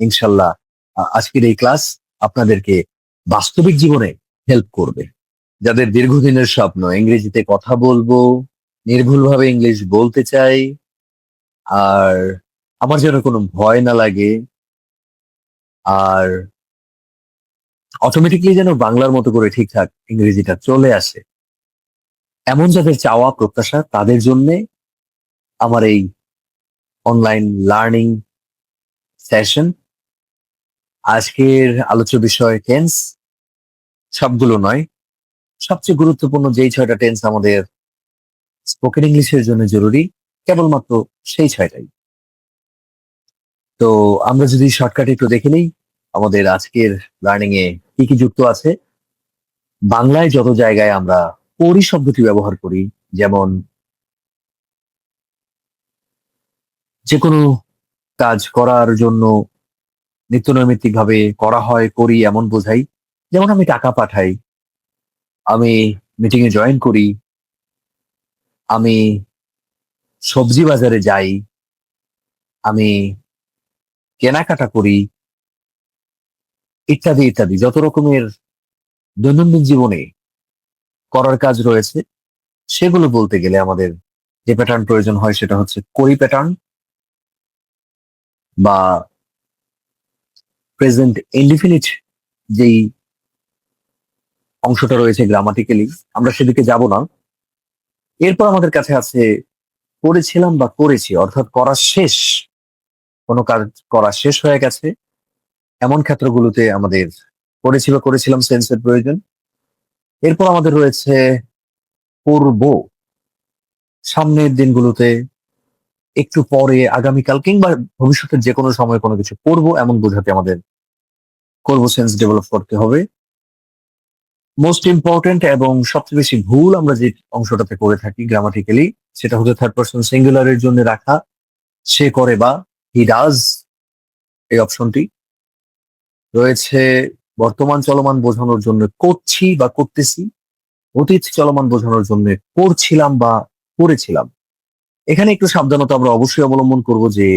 ইনশাল্লাহ আজকের এই ক্লাস আপনাদেরকে বাস্তবিক জীবনে হেল্প করবে। যাদের দীর্ঘদিনের স্বপ্ন ইংরেজিতে কথা বলবো, নির্ভুলভাবে ইংলিশ বলতে চাই, আর আমার যেন কোনো ভয় না লাগে, আর অটোমেটিকলি যেন বাংলার মতো করে ঠিকঠাক ইংরেজিটা চলে আসে, এমন যাদের চাওয়া প্রত্যাশা, তাদের জন্য আমার এই অনলাইন লার্নিং সেশন। আজকের আলোচ্য বিষয় টেন্স। সবগুলো নয়, সবচেয়ে গুরুত্বপূর্ণ যেই 6টা টেন্স আমাদের স্পোকেন ইংলিশের জন্য জরুরি, কেবলমাত্র সেই 6টাই। তো আমরা যদি শর্টকাটে একটু দেখে নিই আমাদের আজকের লার্নিং এ কি কি যুক্ত আছে। বাংলায় যত জায়গায় আমরা পরি শব্দটি ব্যবহার করি, যেমন যে কোনো কাজ করার জন্য নিত্যনৈমিত্তিক ভাবে করা হয়, করি এমন বোঝাই। যেমন আমি টাকা পাঠাই, আমি মিটিং এ জয়েন করি, আমি সবজি বাজারে যাই, আমি কেনাকাটা করি, ইত্যাদি ইত্যাদি। যত রকমের দৈনন্দিন জীবনে করার কাজ রয়েছে, সেগুলো বলতে গেলে আমাদের যে প্যাটার্ন প্রয়োজন হয় সেটা হচ্ছে করি প্যাটার্ন বা প্রেজেন্ট ইনডিফিনিট যেই অংশটা রয়েছে গ্রামাটিক্যালি, আমরা সেদিকে যাব না। এরপর আমাদের কাছে আছে করেছিলাম বা করেছি, অর্থাৎ করা শেষ, কোনো কাজ করা শেষ হয়ে গেছে এমন ক্ষেত্রগুলোতে আমাদের করেছি বা করেছিলাম সেন্সের প্রয়োজন। এরপর আমাদের রয়েছে করব, সামনের দিনগুলোতে, একটু পরে, আগামীকাল কিংবা ভবিষ্যতের যে কোনো সময় কোনো কিছু করব এমন বোঝাতে আমাদের করব সেন্স ডেভেলপ করতে হবে। মোস্ট ইম্পর্টেন্ট এবং সবচেয়ে বেশি ভুল আমরা যে অংশটাতে করে থাকি গ্রামাটিক্যালি, সেটা হচ্ছে থার্ড পারসন সিঙ্গুলারের জন্য রাখা সে করে বা হি ডাজ এই অপশনটি। রয়েছে বর্তমান চলমান বোঝানোর জন্য করছি বা করতেছি, অতীত চলমান বোঝানোর জন্য করছিলাম বা করেছিলাম। এখানে একটু সাবধানতা আমরা অবশ্যই অবলম্বন করব যে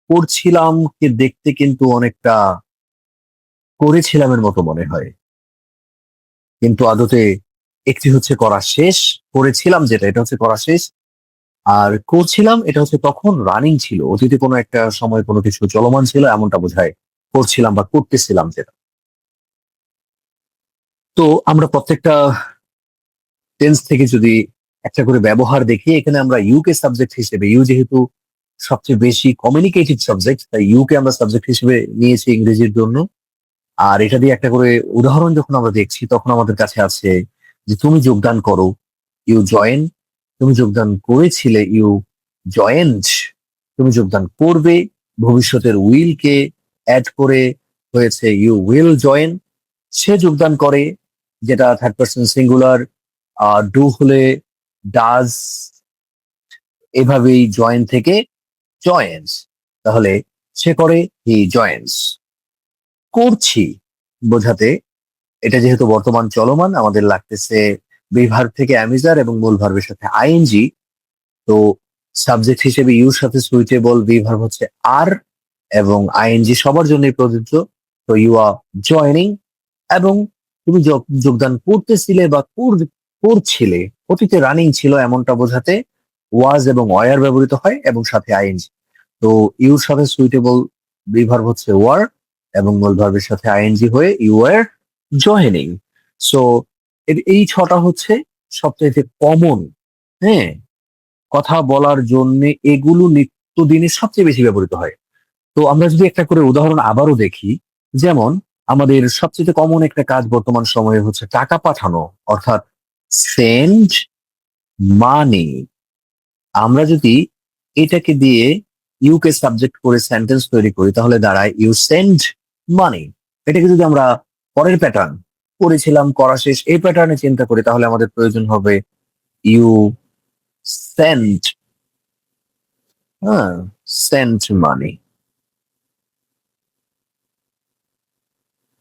করছিলাম কে দেখতে কিন্তু অনেকটা করেছিলামের মতো মনে হয়, কিন্তু আদতে একটি হচ্ছে করা শেষ, করেছিলাম যেটা এটা হচ্ছে করা শেষ, আর করছিলাম এটা হচ্ছে তখন রানিং ছিল, অতীতে কোনো একটা সময় কোনো কিছু চলমান ছিল এমনটা বোঝায় করছিলাম বা করতেছিলাম যেটা। তো আমরা প্রত্যেকটা টেন্স থেকে যদি একটা করে ব্যবহার দেখি, এখানে আমরা ইউ কে সাবজেক্ট হিসেবে, ইউ যেহেতু সবচেয়ে বেশি কমিউনিকেটিভ সাবজেক্ট, তাই ইউ কে আমরা সাবজেক্ট হিসেবে নিয়েছি ইংরেজির জন্য। আর এটা দিয়ে একটা করে উদাহরণ যখন আমরা দেখছি, তখন আমাদের কাছে আছে যে তুমি যোগদান করো, ইউ জয়েন। তুমি যোগদান করেছিলে, ইউ জয়েন্ট। তুমি যোগদান করবে, ভবিষ্যতের উইল কে অ্যাড করে হয়েছে ইউ উইল জয়েন। সে যোগদান করে, যেটা থার্ড পারসন সিঙ্গুলার, ডু হলে ডাজ, এভাবেই জয়েন থেকে জয়েন্স, তাহলে সে করে হি জয়েন্স। করছি বোঝাতে, এটা যেহেতু বর্তমান চলমান, আমাদের লাগতেছে বিভার্ব থেকে অ্যামিজার এবং মূল ভার্বের সাথে আইএনজি। তো সাবজেক্ট হিসেবে ইউর সাথে সুইটেবল বিভার্ব হচ্ছে আর, এবং আইএনজি সবার জন্যই প্রযোজ্য। তো ইউ আর জয়নিং, এবং তুমি যোগদান করতেছিলে বা করছিলে, অতীতে রানিং ছিল এমনটা বোঝাতে ওয়াজ এবং ওয়ার ব্যবহৃত হয় এবং সাথে আইএনজি। তো ইউর সাথে সুইটেবল বিভার্ব হচ্ছে ওয়ার, এবং মূল ভার্বের সাথে আইএনজি হয়ে ইউ আর জয়েনিং। সো এই 6টা হচ্ছে সবচেয়ে কমন, হ্যাঁ, কথা বলার জন্য এগুলো নিত্যদিনে সবচেয়ে বেশি ব্যবহৃত হয়। তো আমরা যদি একটা করে উদাহরণ আবারও দেখি, যেমন আমাদের সবচেয়ে কমন একটা কাজ বর্তমান সময়ে হচ্ছে টাকা পাঠানো, অর্থাৎ সেন্ড মানি। আমরা যদি এটাকে দিয়ে ইউকে সাবজেক্ট করে সেন্টেন্স তৈরি করি, তাহলে দাঁড়ায় ইউ সেন্ড মানি। এটাকে যদি আমরা পরের প্যাটার্ন, করেছিলাম করা শেষ, এই প্যাটার্নে চিন্তা করি, তাহলে আমাদের প্রয়োজন হবে ইউ সেন্ড, হ্যাঁ, সেন্ড মানি।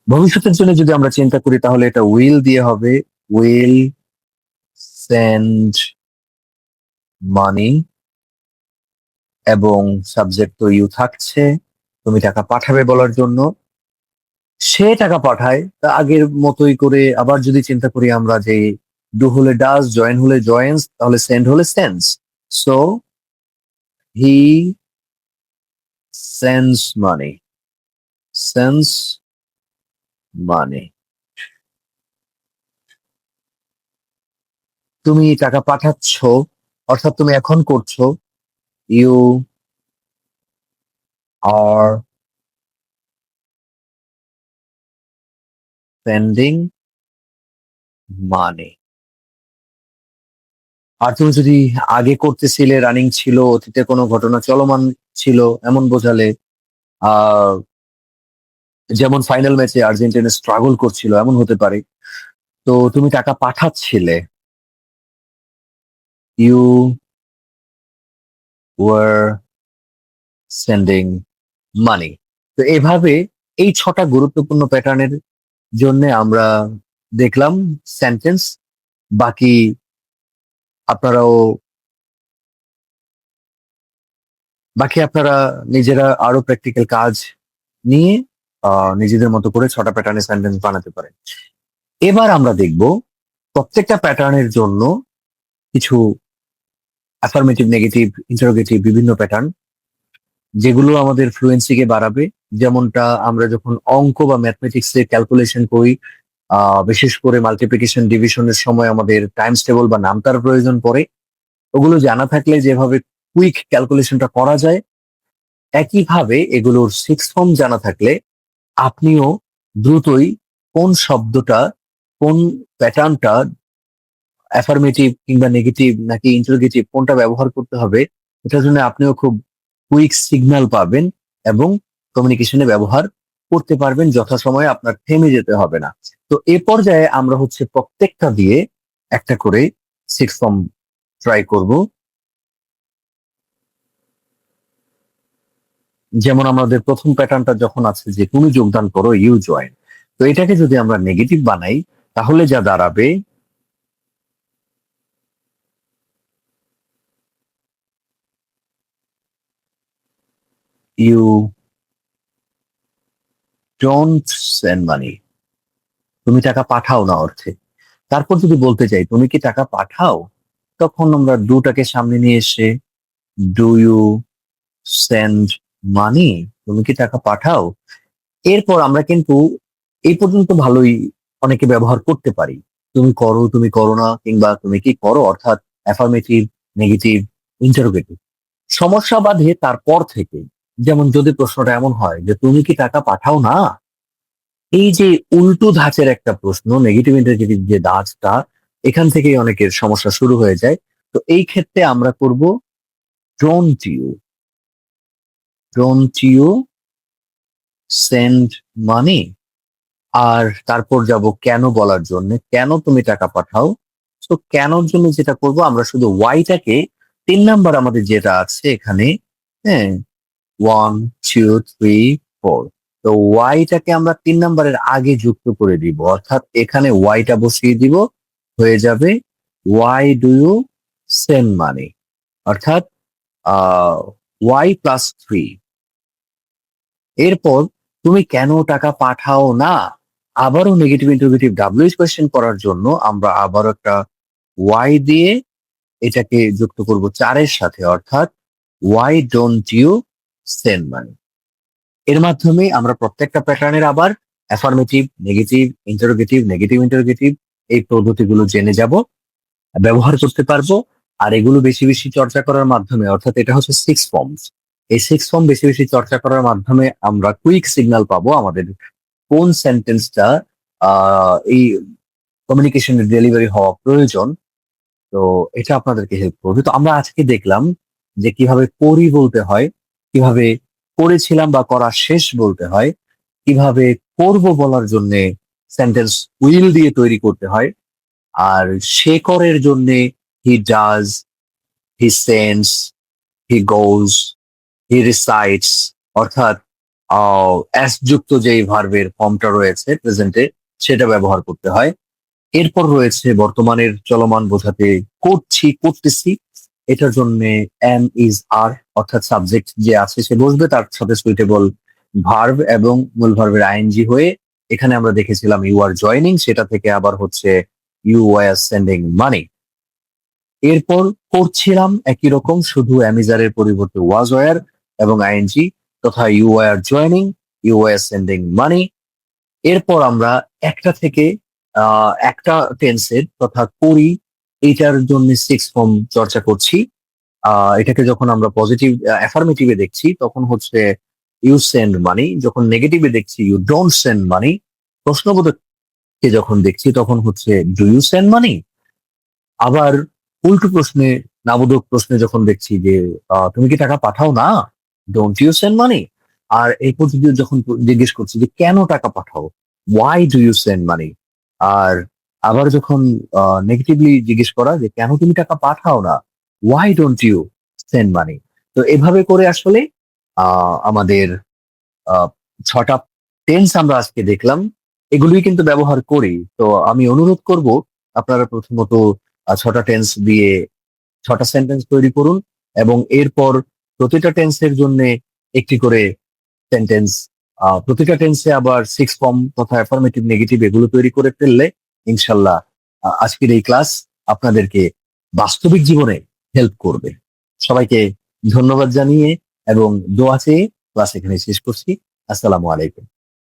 ভবিষ্যতের জন্য যদি আমরা চিন্তা করি, তাহলে এটা উইল দিয়ে হবে, উইল সেন্ড মানি, এবং সাবজেক্ট তো ইউ থাকছে, তুমি টাকা পাঠাবে বলার জন্য, সে টাকা পাঠায়, তা আগের মতোই করে আবার যদি চিন্তা করি আমরা যে ডু হলে ডাজ, জয়েন হলে জয়েন্স, তাহলে সেন্ড হলে sends. So he sends money, sends money. তুমি টাকা পাঠাচ্ছ, অর্থাৎ তুমি এখন করছো, ইউ আর সেন্ডিং মানি। আর তুমি যদি আগে করতেছিলে, রানিং ছিল, অতীতে কোনো ঘটনা চলমান ছিল, এমন বোঝালে। আহ যেমন ফাইনাল ম্যাচে আর্জেন্টিনা স্ট্রাগল করছিল, এমন হতে পারে। তো তুমি টাকা পাঠাচ্ছিলে, ইউ ওয়ার সেন্ডিং মানি। তো এভাবে এই 6টা গুরুত্বপূর্ণ প্যাটার্নের জন্য আমরা দেখলাম সেন্টেন্স। বাকি আপনারাও আপনারা নিজেরা আরো প্র্যাকটিক্যাল কাজ নিয়ে নিজেদের মতো করে 6টা প্যাটার্নের সেন্টেন্স বানাতে পারেন। এবার আমরা দেখব প্রত্যেকটা প্যাটার্নের জন্য কিছু অ্যাফার্মেটিভ, নেগেটিভ, ইন্টারোগেটিভ বিভিন্ন প্যাটার্ন, যেগুলো আমাদের ফ্লুয়েন্সিকে বাড়াবে। যেমনটা আমরা যখন অঙ্ক বা ম্যাথমেটিক্স এর ক্যালকুলেশন করি, বিশেষ করে মাল্টিপ্লিকেশন ডিভিশনের সময় আমাদের টাইমস টেবল বা নামতার প্রয়োজন পড়ে, ওগুলো জানা থাকলে যেভাবে কুইক ক্যালকুলেশনটা করা যায়, একইভাবে এগুলোর সিক্স ফর্ম জানা থাকলে আপনিও দ্রুতই কোন শব্দটা, কোন প্যাটার্নটা অ্যাফার্মেটিভ কিংবা নেগেটিভ নাকি ইন্টারোগেটিভ কোনটা ব্যবহার করতে হবে, এটার জন্য আপনিও খুব কুইক সিগন্যাল পাবেন এবং কমিউনিকেশনে ব্যবহার করতে পারবেন যথাসময়ে, আপনার থেমে যেতে হবে না। তো এ পর্যায়ে আমরা হচ্ছে প্রত্যেকটা দিয়ে একটা করে সিক্স ফর্ম ট্রাই করব। যেমন আমাদের প্রথম প্যাটার্নটা যখন আছে যে তুমি যোগদান করো, ইউ জয়েন। তো এটাকে যদি আমরা নেগেটিভ বানাই তাহলে যা দাঁড়াবে, ইউ ডোন্ট সেন্ড মানি, তুমি টাকা পাঠাও না অর্থে। তারপর যদি বলতে চাই তুমি কি টাকা পাঠাও, তখন আমরা ডুটাকে সামনে নিয়ে এসে ডু ইউ সেন্ড মানি, তুমি কি টাকা পাঠাও। এরপর আমরা কিন্তু এই পর্যন্ত ভালোই অনেকে ব্যবহার করতে পারি, তুমি করো, তুমি করো না, কিংবা তুমি কি করো, অর্থাৎ অ্যাফার্মেটিভ, নেগেটিভ, ইন্টারোগেটিভ। সমস্যা বাধে তারপর থেকে। যেমন যদি প্রশ্নটা এমন হয় যে তুমি কি টাকা পাঠাও না, এই যে উল্টো ধাঁচের একটা প্রশ্ন, নেগেটিভ ইন্টারোগেটিভ যে ধাঁচটা, এখান থেকেই অনেকের সমস্যা শুরু হয়ে যায়। তো এই ক্ষেত্রে আমরা করব don't you, don't you send money. আর তারপর যাব কেন বলার জন্য, কেন তুমি টাকা পাঠাও। তো কেনর জন্য যেটা করব, আমরা শুধু ওয়াইটাকে 3 নাম্বার আমাদের যেটা আছে এখানে, হ্যাঁ, 1 2 3 4, তো ওয়াইটাকে আমরা 3 নাম্বারের আগে যুক্ত করে দিব, অর্থাৎ এখানে ওয়াইটা বসিয়ে দিব, হয়ে যাবে why do you send money, অর্থাৎ y+3। এরপর তুমি কেন টাকা পাঠাও না, আবারও নেগেটিভ ইন্টারোগেটিভ ডাব্লিউএইচ কোয়েশ্চেন করার জন্য আমরা আবারও একটা ওয়াই দিয়ে এটাকে যুক্ত করব 4-এর সাথে, অর্থাৎ why don't you send money. এর মাধ্যমে আমরা প্রত্যেকটা প্যাটার্নের আবার affirmative, negative, interrogative, negative interrogative এই পদ্ধতিগুলো জেনে যাব, ব্যবহার করতে পারবো। আর এগুলো বেশি বেশি চর্চা করার মাধ্যমে, অর্থাৎ এটা হচ্ছে সিক্স ফর্মস, এই সিক্স ফর্ম বেশি বেশি চর্চা করার মাধ্যমে আমরা কুইক সিগন্যাল পাবো আমাদের কোন সেন্টেন্সটা এই কমিউনিকেশনের ডেলিভারি হওয়া প্রয়োজন। তো এটা আপনাদেরকে হেল্প করবে। তো আমরা আজকে দেখলাম যে কিভাবে করি বলতে হয়, কিভাবে করেছিলাম বা করা শেষ বলতে হয়, কিভাবে করব বলার জন্য সেন্টেন্স উইল দিয়ে তৈরি করতে হয়, আর সে করের জন্য হি ডাজ, হি সেন্ডস, হি গোজ, হি রিসাইটস, অর্থাৎ এস যুক্ত যেই ভার্বের ফর্মটা রয়েছে প্রেজেন্টে, সেটা ব্যবহার করতে হয়। এরপর রয়েছে বর্তমানের চলমান বোঝাতে করছি, করতেছি, এটার জন্য এম ইজ আর, অর্থাৎ সাবজেক্ট যে আছে সে বসবে, তার সাথে সুইটেবল ভার্ব এবং মূল ভার্বের আইএনজি হয়ে এখানে আমরা দেখেছিলাম ইউ আর জয়নিং, সেটা থেকে আবার হচ্ছে ইউ ওয়ার সেন্ডিং মানি। এরপর করছিলাম একই রকম, শুধু অ্যামিজারের পরিবর্তে ওয়াজ ওয়ার এবং আইএনজি তথা you were joining, you were sending money. এরপর আমরা একটা থেকে একটা টেন্সের তথা করি এইটার জন্য সিক্স ফর্ম চর্চা করছি। এটাকে যখন আমরা পজিটিভ অ্যাফার্মেটিভে দেখছি তখন হচ্ছে ইউ সেন্ড মানি, যখন নেগেটিভে দেখছি ইউ ডোন্ট সেন্ড মানি, প্রশ্নবোধককে যখন দেখছি তখন হচ্ছে ডু ইউ সেন্ড মানি। আবার উল্টো প্রশ্নে, নাবোধক প্রশ্নে যখন দেখছি যে তুমি কি টাকা পাঠাও না, ডোন্ট ইউ সেন্ড মানি। আর এই পদ্ধতি যখন জিজ্ঞেস করছি যে কেন টাকা পাঠাও, why do you send money. আর আবার যখন নেগেটিভলি জিজ্ঞেস করা যে কেন তুমি টাকা পাঠাও না, why don't you send money. তো এভাবে করে আসলে আমাদের আহ, ছটা টেন্স আমরা আজকে দেখলাম, এগুলোই কিন্তু ব্যবহার করি। তো আমি অনুরোধ করব আপনারা প্রথমত ছটা টেন্স দিয়ে ছটা সেন্টেন্স তৈরি করুন এবং এরপর প্রতিটা টেন্সের জন্য একটি করে সেন্টেন্স, প্রতিটা টেন্সে আবার সিক্স ফর্ম তথা অ্যাফার্মেটিভ নেগেটিভ এগুলো তৈরি করে ফেললে ইনশাল্লাহ আজকের এই ক্লাস আপনাদেরকে বাস্তবিক জীবনে হেল্প করবে। সবাইকে ধন্যবাদ জানিয়ে এবং দোয়া চেয়ে ক্লাস এখানে শেষ করছি। আসসালামু আলাইকুম।